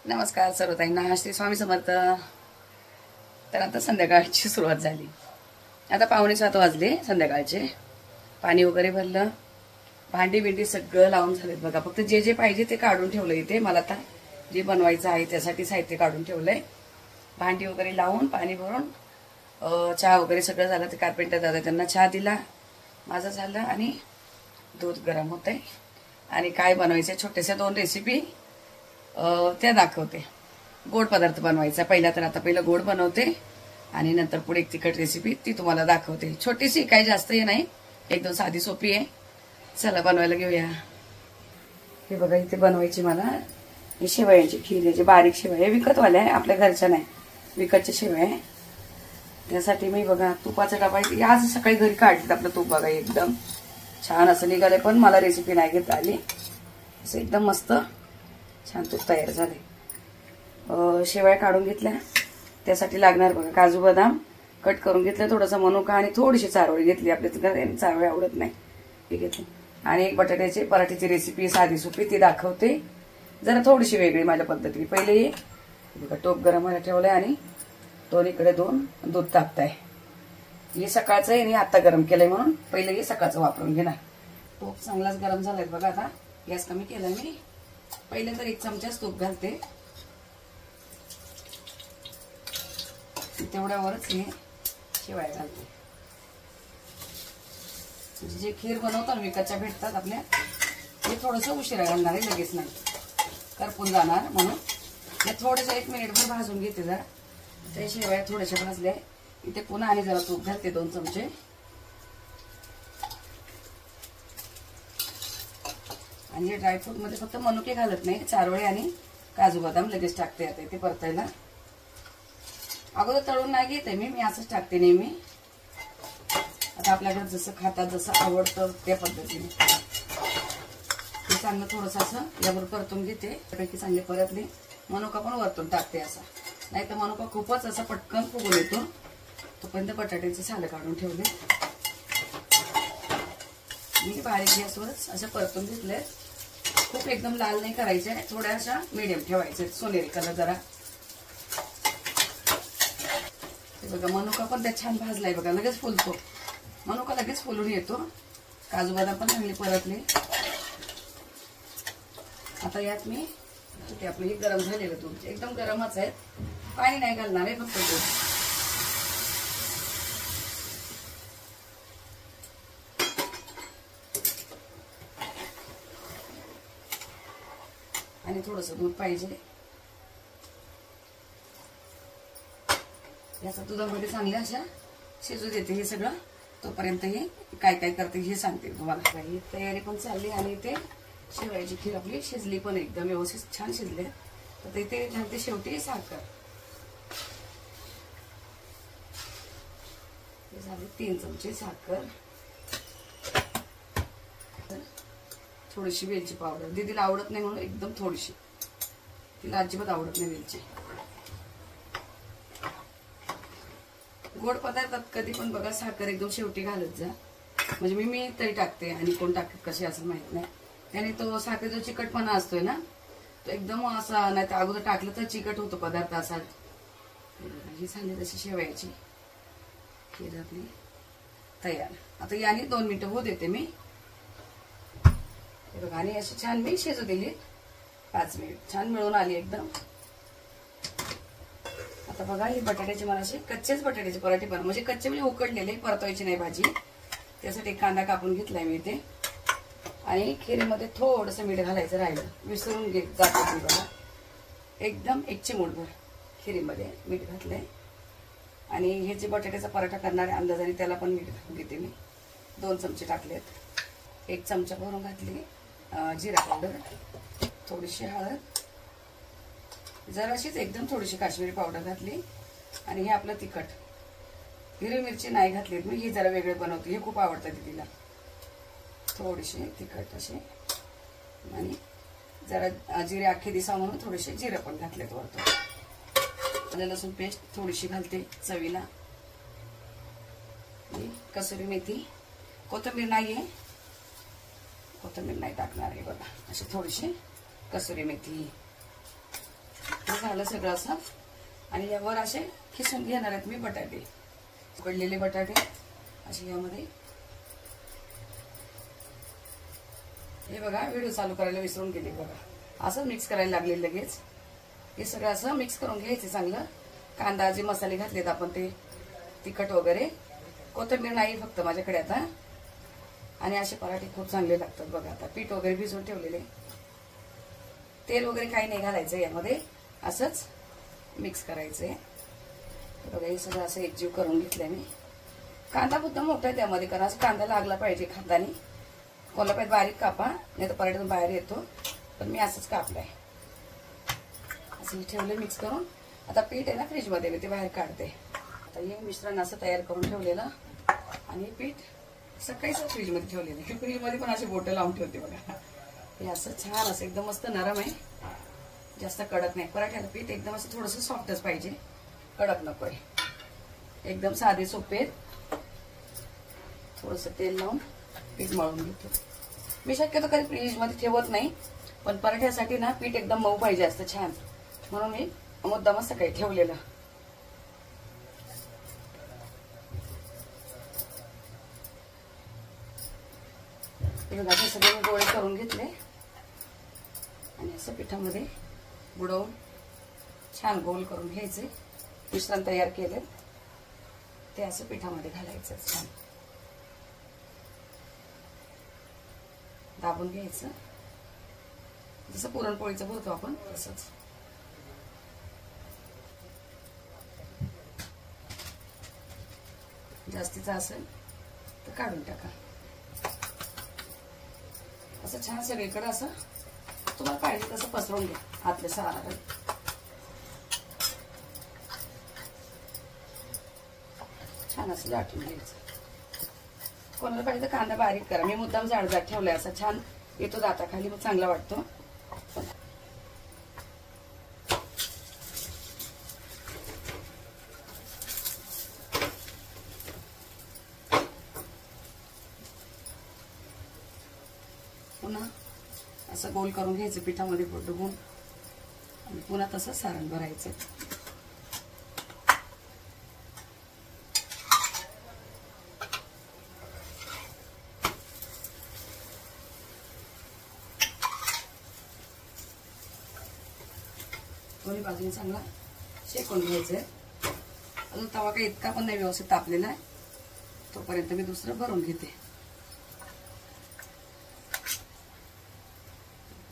नमस्कार सर्व ताईंना, श्री स्वामी समर्थ। तर आता संध्याकाळची सुरुवात झाली। आता 6:45 वाजले संध्याकाळचे। पाणी वगैरे भरलं, भांडी बिंडी सगळं लावून झालेत बघा। फक्त जे जे पाहिजे ते काढून ठेवलं इथे। मला आता जे बनवायचं आहे त्यासाठी साहित्य काढून ठेवलंय। भांडी वगैरे लावून पाणी भरून चहा वगैरे सगळं झालं। ते कारपेंटर दादा त्यांना चहा दिला, माझं झालं आणि दूध गरम होतंय। आणि काय बनवायचे छोट्याशा 2 रेसिपी त्या दाखवते। गोड पदार्थ बनवायचा पहिला, तर आता पहिलं गोड बनवते आणि नंतर पुढे एक तिखट रेसिपी ती तुम्हाला दाखवते। छोटीशी, काही जास्त हे नाही, एकदम साधी सोपी आहे। चला बनवायला घेऊया। हे बघा इथे बनवायची मला ही शेवयांची खीर। याची बारीक शेवया विकतवाल्या आहे, आपल्या घरच्या नाही, विकतच्या शेवया आहे। त्यासाठी मी बघा तुपाचा डबा आज सकाळी घरी काढली। आपलं तूप बघा एकदम छान असं निघाले, पण मला रेसिपी नाही घेता आली। असं एकदम मस्त छान तूप तयार झाले। शेवया काढून घेतल्या, त्यासाठी लागणार बघा काजू बदाम कट करून घेतले, थोडासा मनुका आणि थोडीशी चारोळी घेतली। आपल्या चारोळी आवडत नाही ती घेतली। आणि एक बटाट्याची पराठीची रेसिपी साधी सोपी ती दाखवते, जरा थोडीशी वेगळी माझ्या पद्धतीने। पहिले बघा टोप गरम व्हायला ठेवलंय आणि दोन्हीकडे 2 दूध तापताय। हे सकाळचं आहे, आता गरम केलंय म्हणून पहिले हे सकाळचं वापरून घेणार। टोप चांगलाच गरम झालाय बघा। आता गॅस कमी केला मी। पहिले तर 1 चमचाच तूप घालते, तेवढ्यावरच हे शेवया घालते। म्हणजे जे खीर बनवतो ना विकतच्या भेटतात आपल्या, हे थोडंसं उशिरा घालणार आहे, लगेच नाही करपून जाणार म्हणून। हे थोडंसं 1 मिनिटभर भाजून घेते जरा। ते शेवया थोड्याशा भाजल्या, इथे पुन्हा आणि जरा तूप घालते 2 चमचे। आणि हे ड्रायफ्रूट मध्ये फक्त मनुके घालत नाही, चारोळे आणि काजू बदाम लगेच टाकते। आता इथे परतायला अगोदर तळून नाही घेते मी असंच टाकते नेहमी। आता आपल्याकडे जसं खातात, जसं आवडतं त्या पद्धतीने हे चांगलं थोडंसं असं यावर परतून घेते। त्यापैकी चांगले परतले, मनुका पण वरतून टाकते असा, नाही तर मनुका खूपच असं पटकन फुगून येतो। तोपर्यंत बटाट्याचे सालं काढून ठेवले मी बारीक गॅसवरच असं परतून घेतले। खूप एकदम लाल नाही करायचे, थोड्याशा मीडियम ठेवायचे, सोनेरी कलर जरा। हे बघा मनुका पण त्यात छान भाजलाय बघा, लगेच फुलतो मनुका, लगेच फुलून येतो। काजू बदाम पण चांगले परतले। आता यात मी ते आपलं हे गरम झालेलं दूध एकदम गरमच आहे, पाणी नाही घालणार आहे, फक्त दूध। आणि थोडंसं दूध पाहिजे। याचा दुधामध्ये चांगल्या अशा शिजू देते हे सगळं। तोपर्यंत हे काय काय करते हे सांगते तुम्हाला। ही तयारी पण चालली आणि इथे शेवयाची खीर आपली शिजली पण एकदम व्यवस्थित छान शिजले। तर इथे घालते शेवटी साखर। हे झाले 3 चमचे साखर, थोडीशी वेलची पावडर। दीदीला आवडत नाही म्हणून एकदम थोडीशी, तिला अजिबात आवडत नाही वेलची। गोड पदार्थात कधी पण बघा साखर एकदम शेवटी घालत जा, म्हणजे मी तरी टाकते आणि कोण टाकत कशी असं माहित नाही। त्याने तो साखर जो चिकटपणा असतोय ना तो एकदम असा, नाही तर अगोदर टाकलं तर चिकट होतो पदार्थ असा। ही झाली तशी शेवयाची खीर आपली तयार। आता याने 2 मिनिटं होऊ देते मी। हे बघा आणि अशी छान मी शिजू दिली 5 मिनिट, छान मिळून आली एकदम। आता बघा ही बटाट्याची मला असे कच्चेच बटाट्याचे पराठे बनव, म्हणजे कच्चे म्हणजे उकडलेले, परतवायची नाही भाजी। त्यासाठी कांदा कापून घेतलाय मी इथे। आणि खिरीमध्ये थोडंसं मीठ घालायचं राहिलं, विसरून जाते मी बघा। एकदम 1 चिमूटभर खिरीमध्ये मीठ घातलंय। आणि हे जे बटाट्याचा पराठा करणारे अंदाजाने त्याला पण मीठ घालून घेते मी। 2 चमचे टाकलेत, 1 चमचा भरून घातली जिरा पावडर, थोडीशी हळद, जराशीच एकदम थोडीशी काश्मीरी पावडर घातली। आणि हे आपलं तिखट, हिरवी मिरची नाही घातलीत मी, ही जरा वेगळे बनवते, हे खूप आवडतं दीदीला। थोडीशी तिखट असे आणि जरा जिरे अख्खे दिसावं म्हणून थोडेसे जिरे पण घातलेत वरतो। आलं लसूण पेस्ट थोडीशी घालते चवीला। कसुरी मेथी, कोथिंबीर नाहीये, कोथिंबीर नाही टाकणार आहे बघा, अशी थोडीशी कसुरी मेथी। हे झालं सगळं असं. आणि यावर असे खिसून घेणार आहेत मी बटाटे, उकडलेले बटाटे असे यामध्ये. हे बघा व्हिडिओ चालू करायला विसरून गेले बघा. असं मिक्स करायला लागले लगेच. हे सगळं असं मिक्स करून घ्यायचं चांगलं. कांदा जे मसाले घातलेत आपण ते तिखट वगैरे, कोथिंबीर नाही फक्त माझ्याकडे आता. आणि असे पराठे खूप चांगले लागतात बघा. आता पीठ वगैरे भिजवून ठेवलेले, तेल वगैरे काही नाही घालायचं यामध्ये, असंच मिक्स करायचंय बघा. हे सगळं असं एकजीव करून घेतलंय मी. कांदा मुद्दाम मोठा आहे त्यामध्ये, कारण असं कांदा लागला पाहिजे खातानी. कोल्हापुरात बारीक कापा, नाही तर पराठ्यातून बाहेर येतो. पण मी असंच कापलाय. असं ठेवलं मिक्स करून. आता पीठ आहे ना फ्रीजमध्ये, मी ते बाहेर काढते. आता हे मिश्रण असं तयार करून ठेवलेलं. आणि पीठ सकाळीच फ्रीजमध्ये ठेवलेलं. हे फ्रीजमध्ये पण अशी बोटं लावून ठेवते बघा. हे असं छान असं एकदम मस्त नरम आहे, जास्त कडक नाही. पराठ्याला पीठ एकदम असं थोडंसं सॉफ्टच पाहिजे, कडक नको आहे. एकदम साधे सोपे. थोडंसं तेल लावून पीठ मळून घेतो. मी शक्यतो कधी फ्रीजमध्ये ठेवत नाही, पण पराठ्यासाठी ना पीठ एकदम मऊ पाहिजे असतं छान, म्हणून मी मुद्दामच सकाळी ठेवलेलं. सगळे गोळे करून घेतले आणि असं पिठामध्ये बुडवून छान गोल करून घ्यायचे. मिश्रण तयार केले ते असं पिठामध्ये घालायचं, छान दाबून घ्यायचं. जसं पुरणपोळीचं भरतो आपण तसंच. जास्तीचं असेल तर काढून टाका. असं छान सगळीकडे असं तुम्हाला पाहिजे तसं पसरवून घ्या आतल्या साराकडे. छान असं दाटून घ्यायचं. कोणाला पाहिजे तर कांदा बारीक करा. मी मुद्दाम जाडजाड ठेवलाय, असा छान येतो दाताखाली, मग चांगला वाटतो. पुन्हा असं गोल करून घ्यायचं पिठामध्ये डुबून आणि पुन्हा तसं सारण भरायचं. दोन्ही बाजूने चांगला शेकून घ्यायचंय. अजून तवा काही इतका पण नाही व्यवस्थित तापलेला आहे, तोपर्यंत मी दुसरं भरून घेते.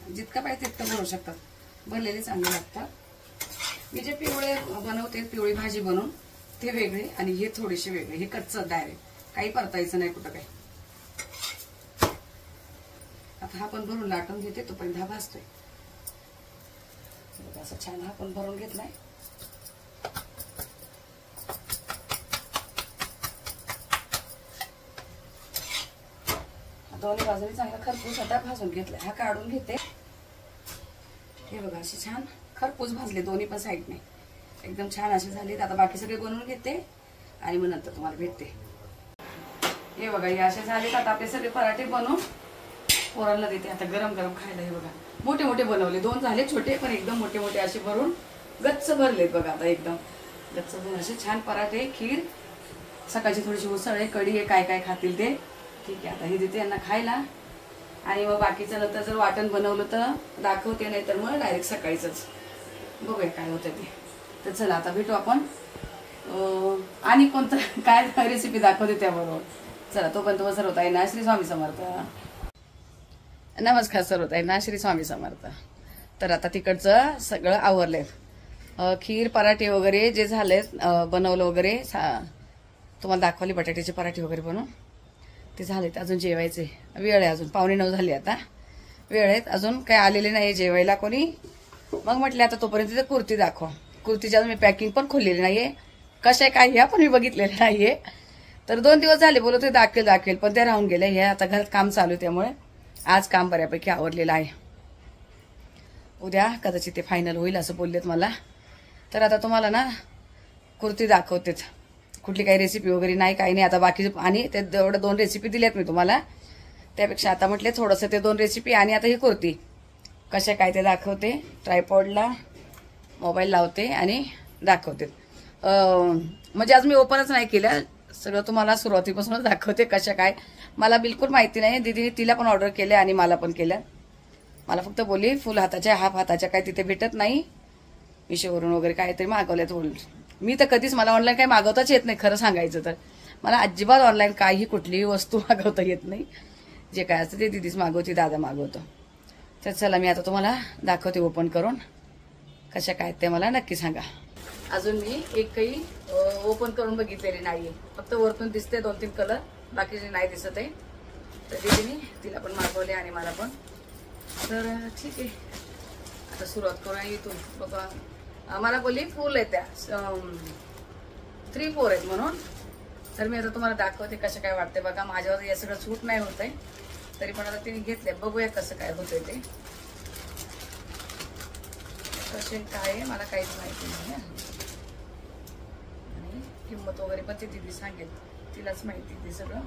जितका पाहिजे तितकं भरू शकतात, भरलेले चांगले लागतात. मी जे पिवळे बनवते, पिवळी भाजी बनवून ते वेगळे आणि हे थोडेसे वेगळे. हे कच्चं डायरेक्ट काही परतायचं नाही कुठं काही. आता हा पण भरून लाटून घेते, तोपर्यंत हा भाजतोय. असं छान हा पण भरून घेतलाय. दोन्ही बाजूने चांगला खरपूस आता भाजून घेतलाय. हा काढून घेते. हे बघा असे छान खरपूस भाजले दोन्ही पण साईडने, एकदम छान असे झाले. आता बाकी सगळे बनवून घेते आणि मग नंतर तुम्हाला भेटते. हे बघा हे असे झाले. आता आपले सगळे पराठे बनवून पोरांना देते आता गरम गरम खायला. हे बघा मोठे मोठे बनवले, 2 झाले छोटे, पण एकदम मोठे मोठे असे भरून गच्च भरलेत बघा. आता एकदम गच्च भरून असे छान पराठे. खीर सकाळची थोडीशी उसळ आहे, कढी आहे, काय काय खातील ते. ठीक आहे, आता हे देते यांना खायला. आणि मग बाकीचं नंतर जर वाटण बनवलं तर दाखवते, नाही तर मग डायरेक्ट सकाळीच बघूया काय होतं ते. तर चला आता भेटू आपण आणि कोणतं काय रेसिपी दाखवते त्याबरोबर. चला तोपर्यंत सर्वत आहे ना श्री स्वामी समर्थ. नमस्कार सर्वत आहे ना श्री स्वामी समर्थ. तर आता तिकडचं सगळं आवरलंय. खीर पराठे वगैरे जे झालेत बनवलं वगैरे, तुम्हाला दाखवले बटाट्याचे पराठे वगैरे बनवून ते झालेत. अजून जेवायचे वेळ आहे, अजून 8:45 झाली. आता वेळ आहेत, अजून काही आलेले नाही जेवायला कोणी. मग म्हटले आता तोपर्यंत कुर्ती दाखव. कुर्तीची अजून मी पॅकिंग पण खोललेली नाहीये, कशा काय ह्या पण मी बघितलेलं नाहीये. तर 2 दिवस झाले बोलत दाखवेल पण ते राहून गेले. हे आता घरात काम चालू त्यामुळे आज काम बऱ्यापैकी आवरलेलं आहे. उद्या कदाचित ते फायनल होईल असं बोललेत मला. तर आता तुम्हाला ना कुर्ती दाखवतेच. कुठली काही रेसिपी वगैरे नाही, काही नाही. आता बाकी आणि ते एवढं 2 रेसिपी दिल्यात मी तुम्हाला, त्यापेक्षा आता म्हटले थोडंसं ते 2 रेसिपी आणि आता ही कुर्ती कशा काय ते दाखवते. ट्रायपॉडला मोबाईल लावते आणि दाखवते. म्हणजे आज मी ओपनच नाही केलं, सगळं तुम्हाला सुरुवातीपासूनच दाखवते कशा काय. मला बिलकुल माहिती नाही. दीदीने तिला पण ऑर्डर केल्या आणि मला पण केल्या. मला फक्त बोलली फुल हाताच्या हाफ हाताच्या काय तिथे भेटत नाही, मिशोवरून वगैरे काहीतरी मागवल्यात बोल. मी तर कधीच, मला ऑनलाईन काही मागवताच येत नाही खरं सांगायचं तर. मला अजिबात ऑनलाईन काही कुठलीही वस्तू मागवता येत नाही. जे काय असतं ते दीदीच मागवते, दादा मागवतो. तर चला मी आता तुम्हाला दाखवते ओपन करून कशा काय ते मला नक्की सांगा. अजून मी एकही ओपन करून बघितलेली नाहीये, फक्त वरतून दिसते 2-3 कलर, बाकीचे नाही दिसत आहे. तर दीदीने तिला पण मागवले आणि मला पण. तर ठीक आहे, आता सुरुवात करूया इथून. बघा मला बोलली फुल आहे त्या 3-4 आहेत म्हणून. तर मी आता तुम्हाला दाखवते कसं काय वाटते. बघा माझ्यावर हे सगळं सूट नाही होत आहे, तरी पण आता तिने घेतले. बघूया कसं काय होतंय ते, कसे काय आहे मला काहीच माहिती नाही. आणि किंमत वगैरे पण ती दीदी सांगेल, तिलाच माहिती ते सगळं.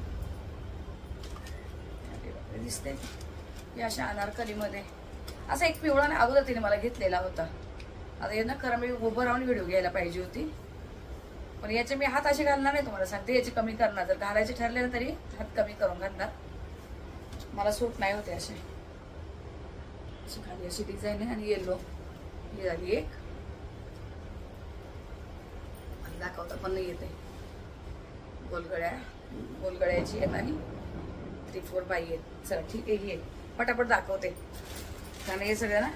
दिसते की अशा अनारकलीमध्ये असा एक पिवळा अगोदर तिने मला घेतलेला होता. आता हे ना खरं मी उभं राहून व्हिडिओ घ्यायला पाहिजे होती, पण याचे मी हात असे घालणार नाही तुम्हाला सांगते. याचे कमी करणार, जर घालायचे ठरले ना तरी हात कमी करून घालणार. मला सूट नाही होते अशी खाली अशी डिझाईन आहे. आणि येलो ही झाली एक, आणि दाखवता पण नाही येते. गोलगड्याची आहेत आणि 3-4 बाई आहेत. चला ठीक आहे, ही पटापट दाखवते कारण हे सगळं ना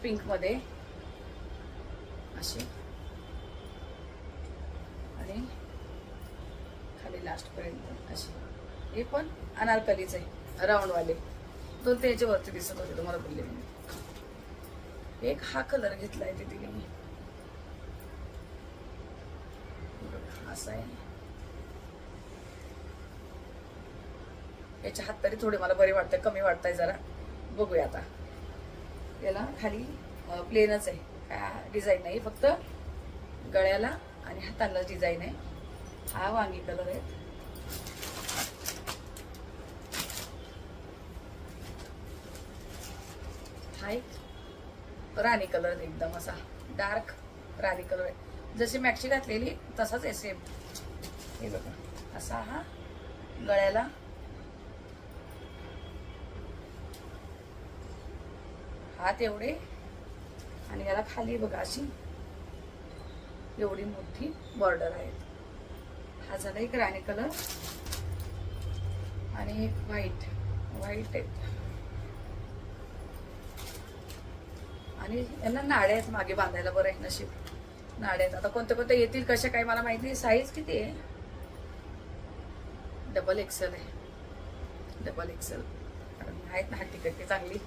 पिंक मध्ये असे, आणि खाली लास्ट पर्यंत असे. हे पण अनारकलीच आहे, राऊंड वाले 2 त्याच्या वरती दिसत होते तुम्हाला बोलले मी. एक हा कलर घेतलाय तिथे मी, असा आहे. याचे हात तरी थोडे मला बरे वाटते, कमी वाटताय जरा. बघूया आता. याला खाली प्लेनच आहे, काय डिझाईन नाही, फक्त गळ्याला आणि हाताला डिझाईन आहे. हा वांगी कलर आहे. हा एक राणी कलर, एकदम असा डार्क राणी कलर आहे. जशी मॅक्सी घातलेली तसाच आहे सेम. हे बघा असा हा गळ्याला, हात एवढे, आणि याला खाली बघा अशी एवढी मोठी बॉर्डर आहे. हा झाला एक राणी कलर आणि एक व्हाईट आहे. आणि यांना नाड्या आहेत मागे बांधायला, बरं आहे नशीब नाड्या आहेत. आता कोणते येतील कशा काय मला माहिती नाही. साईज किती आहे? डबल एक्सेल आहे, डबल एक्सेल आहेत ना तिकडची चांगली.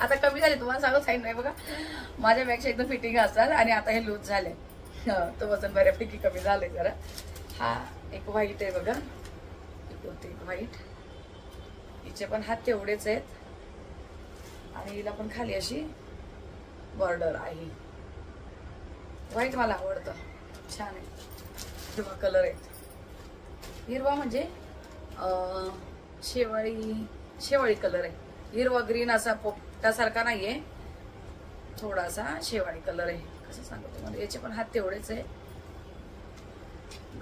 आता कमी झाली तुम्हाला सांगत आहे नाही. बघा माझ्यापेक्षा एकदम फिटिंग असतात आणि आता हे लूज झाले, तो वजन बऱ्यापैकी कमी झालंय जरा. हा एक व्हाईट आहे बघा, एक व्हाईट. हिचे पण हात तेवढेच आहेत आणि हिला पण खाली अशी बॉर्डर आहे. व्हाईट मला आवडतं, छान आहे. हिरवा कलर आहे, हिरवा म्हणजे शेवाळी कलर आहे. हिरवा ग्रीन असा पोपटासारखा नाहीये, थोडासा शेवाळी कलर आहे. कसं सांगू तुम्हाला, याचे पण हात तेवढेच आहे.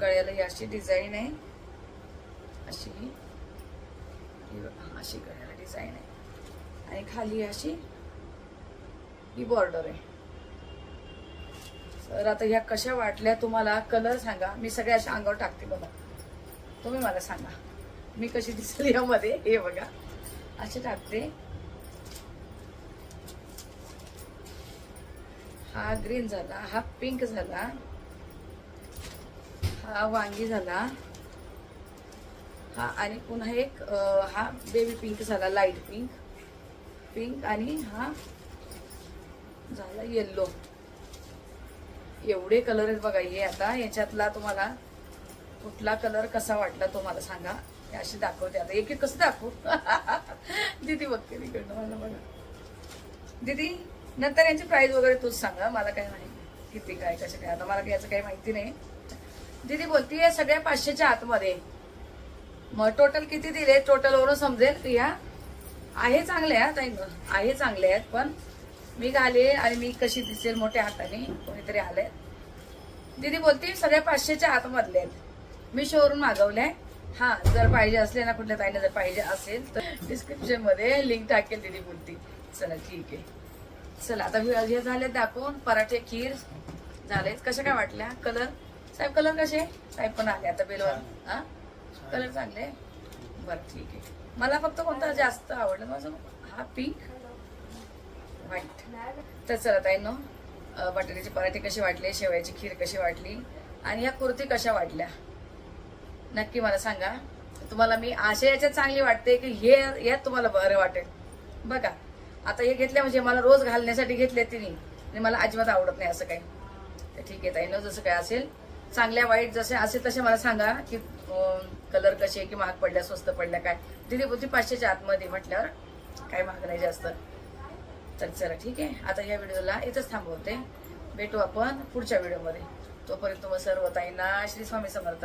गळ्याला ही अशी डिझाईन आहे, अशी अशी गळ्याला डिझाईन आहे आणि खाली अशी ही बॉर्डर आहे. तर आता ह्या कशा वाटल्या तुम्हाला, कलर सांगा. मी सगळ्या अशा अंगावर टाकते बघा, तुम्ही मला सांगा मी कशी दिसली यामध्ये. हे बघा असे टाकते. हा ग्रीन झाला, हा पिंक झाला, हा वांगी झाला, हा आणि पुन्हा एक हा बेबी पिंक झाला, लाईट पिंक आणि हा झाला येल्लो. एवढे कलर आहेत बघा हे. आता याच्यातला तुम्हाला कुठला कलर कसा वाटला तो मला सांगा. अशी दाखवते आता, एक कसं दाखवू. दीदी बघते तिकडनं मला. बघा दीदी, नंतर यांची प्राइस वगैरे तूच सांगा, मला काय नाही. किती काय कसं काय, आता मला याचं काही माहिती नाही. दीदी बोलतीये सगळ्या 500च्या आतमध्ये. मग टोटल किती दिले, टोटल वरून समजेल की ह्या आहे चांगल्या आहे चांगले आहेत. पण मी घाले आणि मी कशी दिसेल मोठ्या हाताने, कोणीतरी आले. दीदी बोलते सगळ्या 500च्या आतमधले आहेत, मी शोरूम मागवलंय. हा, जर पाहिजे असले ना, कुठल्या ताईने जर पाहिजे असेल तर डिस्क्रिप्शन मध्ये लिंक टाकेल. दीदी बोलती चला ठीक आहे. चला आता हे झाले दाखवून. पराठे खीर झाले. कशा काय वाटल्या? कलर साहेब, कलर कसे साहेब पण आले आता बेलवर. हा, कलर चांगले. बरं ठीक आहे. मला फक्त कोणता जास्त आवडला माझं, हा पिंक व्हाईट. तर चला ताईंनो, बटाट्याचे पराठे कसे वाटले, शेवयाची खीर कशी वाटली आणि ह्या कुर्ती कशा वाटल्या नक्की मला सांगा. तुम्हाला मी अशा याच्यात चांगली वाटते की हे यात तुम्हाला बरं वाटेल. बघा आता हे घेतले म्हणजे मला रोज घालण्यासाठी घेतले तिने आणि मला अजिबात आवडत नाही असं काही. तर ठीक आहे ताईंनो, जसं काय असेल चांगल्या वाईट जसे असेल तसे मला सांगा की कलर कसे, की महाग पडल्या स्वस्त पडल्या काय. दीदी बोलती 500च्या आतमध्ये म्हटल्यावर काय महाग नाही जास्त. तर चला ठीक आहे, आता या व्हिडिओला इथंच थांबवते. भेटू आपण पुढच्या व्हिडिओमध्ये. तोपर्यंत तुम्हाला सर्व ताईंना श्री स्वामी समर्थ.